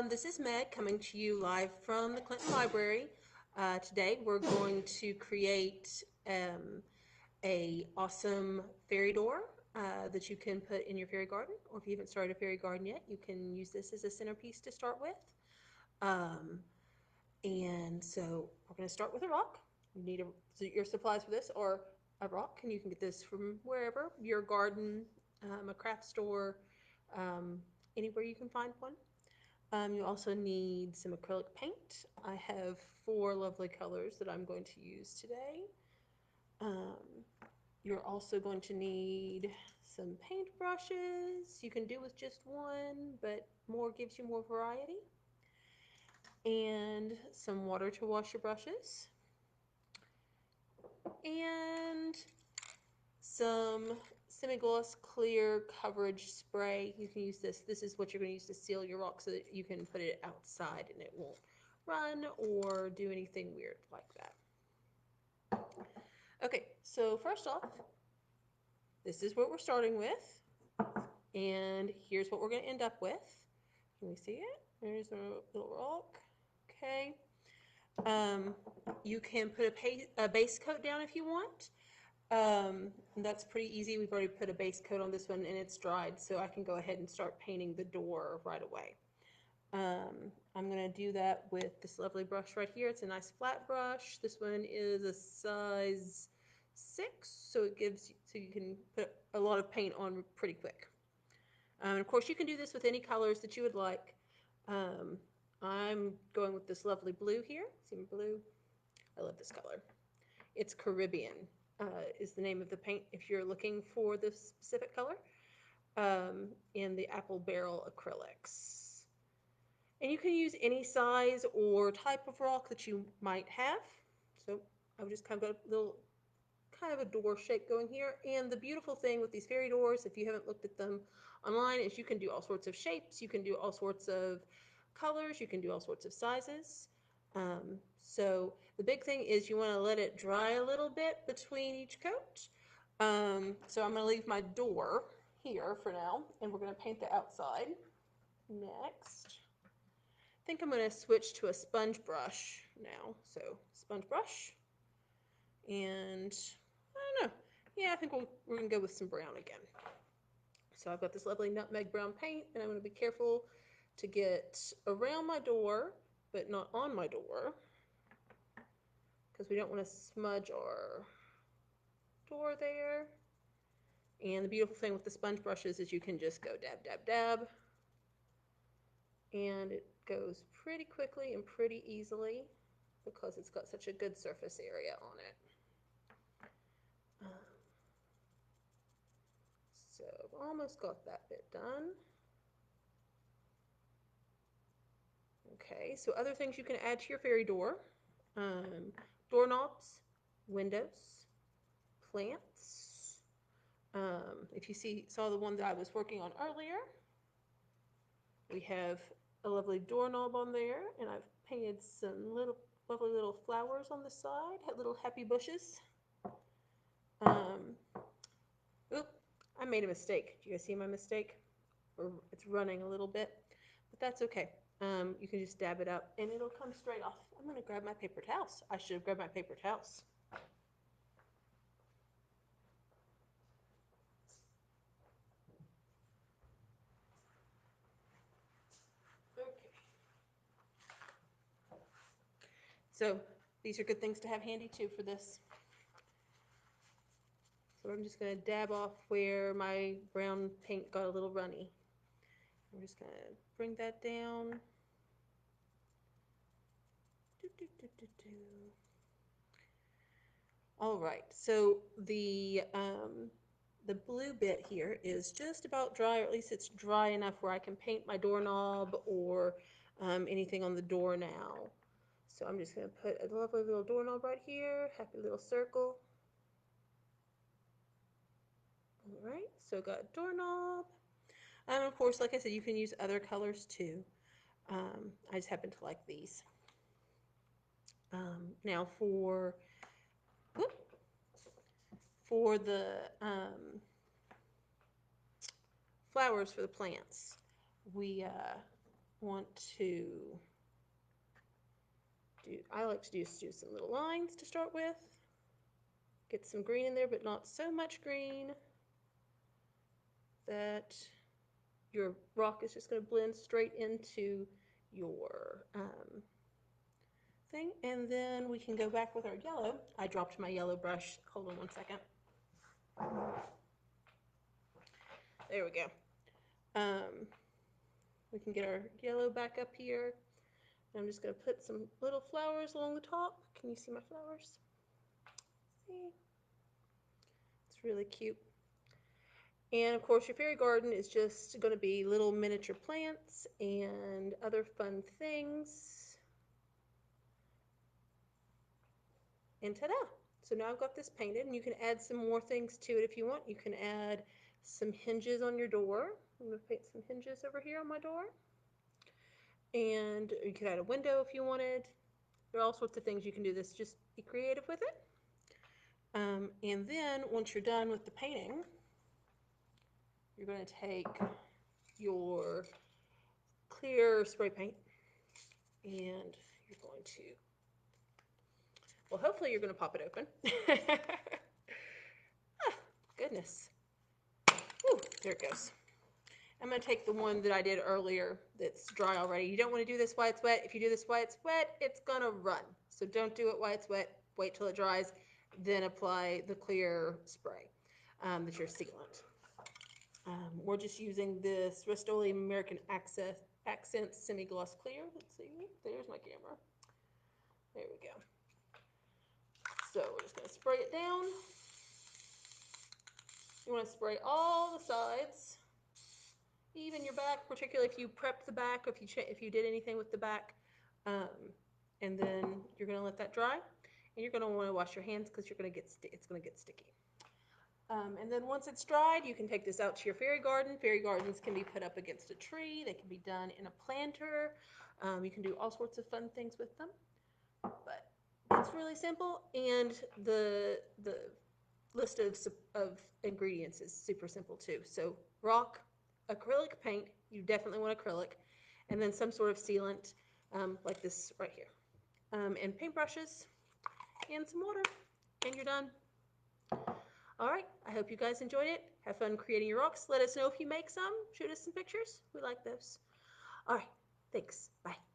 This is Meg coming to you live from the Clinton Library. Today we're going to create a awesome fairy door that you can put in your fairy garden, or if you haven't started a fairy garden yet, you can use this as a centerpiece to start with. Um, and so we're going to start with a rock. You need your supplies for this or a rock, and you can get this from wherever, your garden, a craft store, um, anywhere you can find one. You also need some acrylic paint. I have four lovely colors that I'm going to use today. Um, you're also going to need some paint brushes. You can do with just one, but more gives you more variety. And some water to wash your brushes. And some semi-gloss clear coverage spray. You can use this. This is what you're going to use to seal your rock so that you can put it outside and it won't run or do anything weird like that. Okay, so first off, this is what we're starting with, and here's what we're going to end up with. Can we see it? There's a little rock. Okay. You can put a base coat down if you want. That's pretty easy. We've already put a base coat on this one and it's dried, so I can go ahead and start painting the door right away. I'm going to do that with this lovely brush right here. It's a nice flat brush. This one is a size 6, so it gives so you can put a lot of paint on pretty quick. Of course, you can do this with any colors that you would like. I'm going with this lovely blue here. See my blue? I love this color. It's Caribbean is the name of the paint if you're looking for this specific color. In the apple barrel acrylics. And you can use any size or type of rock that you might have. So I've just kind of got a little kind of a door shape going here. And the beautiful thing with these fairy doors, if you haven't looked at them online, is you can do all sorts of shapes. You can do all sorts of colors. You can do all sorts of sizes. So the big thing is you want to let it dry a little bit between each coat. So I'm going to leave my door here for now, and we're going to paint the outside next. I think I'm going to switch to a sponge brush now. So sponge brush, and I don't know. Yeah, I think we're going to go with some brown again. So I've got this lovely nutmeg brown paint, and I'm going to be careful to get around my door, but not on my door, because we don't want to smudge our door there. And the beautiful thing with the sponge brushes is you can just go dab, dab, dab, and it goes pretty quickly and pretty easily because it's got such a good surface area on it. So I've almost got that bit done. Okay, so other things you can add to your fairy door. Doorknobs, windows, plants. If you saw the one that I was working on earlier, we have a lovely doorknob on there, and I've painted some lovely little flowers on the side, little happy bushes. Oop, I made a mistake. Do you guys see my mistake? It's running a little bit, but that's okay. You can just dab it up and it'll come straight off. I'm going to grab my paper towels. I should have grabbed my paper towels. Okay. So these are good things to have handy too for this. So I'm just going to dab off where my brown paint got a little runny. I'm just going to bring that down. All right, so the blue bit here is just about dry, or at least it's dry enough where I can paint my doorknob or anything on the door now. So I'm just going to put a lovely little doorknob right here, happy little circle. All right, so got doorknob. Of course, like I said, you can use other colors too. I just happen to like these. Now for the flowers for the plants, we want to do, I like to just do some little lines to start with. Get some green in there, but not so much green that your rock is just going to blend straight into your thing. And then we can go back with our yellow. I dropped my yellow brush. Hold on one second. There we go. We can get our yellow back up here. And I'm just going to put some little flowers along the top. Can you see my flowers? See? It's really cute. And of course, your fairy garden is just going to be little miniature plants and other fun things. And ta-da! So now I've got this painted, and you can add some more things to it if you want. You can add some hinges on your door. I'm going to paint some hinges over here on my door. And you could add a window if you wanted. There are all sorts of things you can do this. Just be creative with it. And then once you're done with the painting, you're going to take your clear spray paint and you're going to, well, hopefully you're going to pop it open. Oh, goodness. Ooh, there it goes. I'm going to take the one that I did earlier that's dry already. You don't want to do this while it's wet. If you do this while it's wet, it's going to run. So don't do it while it's wet. Wait till it dries, then apply the clear spray that's your sealant. We're just using this Rust-Oleum American Accent Semi-Gloss Clear. Let's see. There's my camera. There we go. So we're just going to spray it down. You want to spray all the sides, even your back, particularly if you prepped the back, or if you did anything with the back. And then you're going to let that dry, and you're going to want to wash your hands because it's going to get sticky. And then once it's dried, you can take this out to your fairy garden. Fairy gardens can be put up against a tree. They can be done in a planter. You can do all sorts of fun things with them. But it's really simple, and the list of ingredients is super simple too. So rock, acrylic paint, you definitely want acrylic, and then some sort of sealant like this right here. And paintbrushes and some water, and you're done. All right, I hope you guys enjoyed it. Have fun creating your rocks. Let us know if you make some. Shoot us some pictures. We like those. All right, thanks. Bye.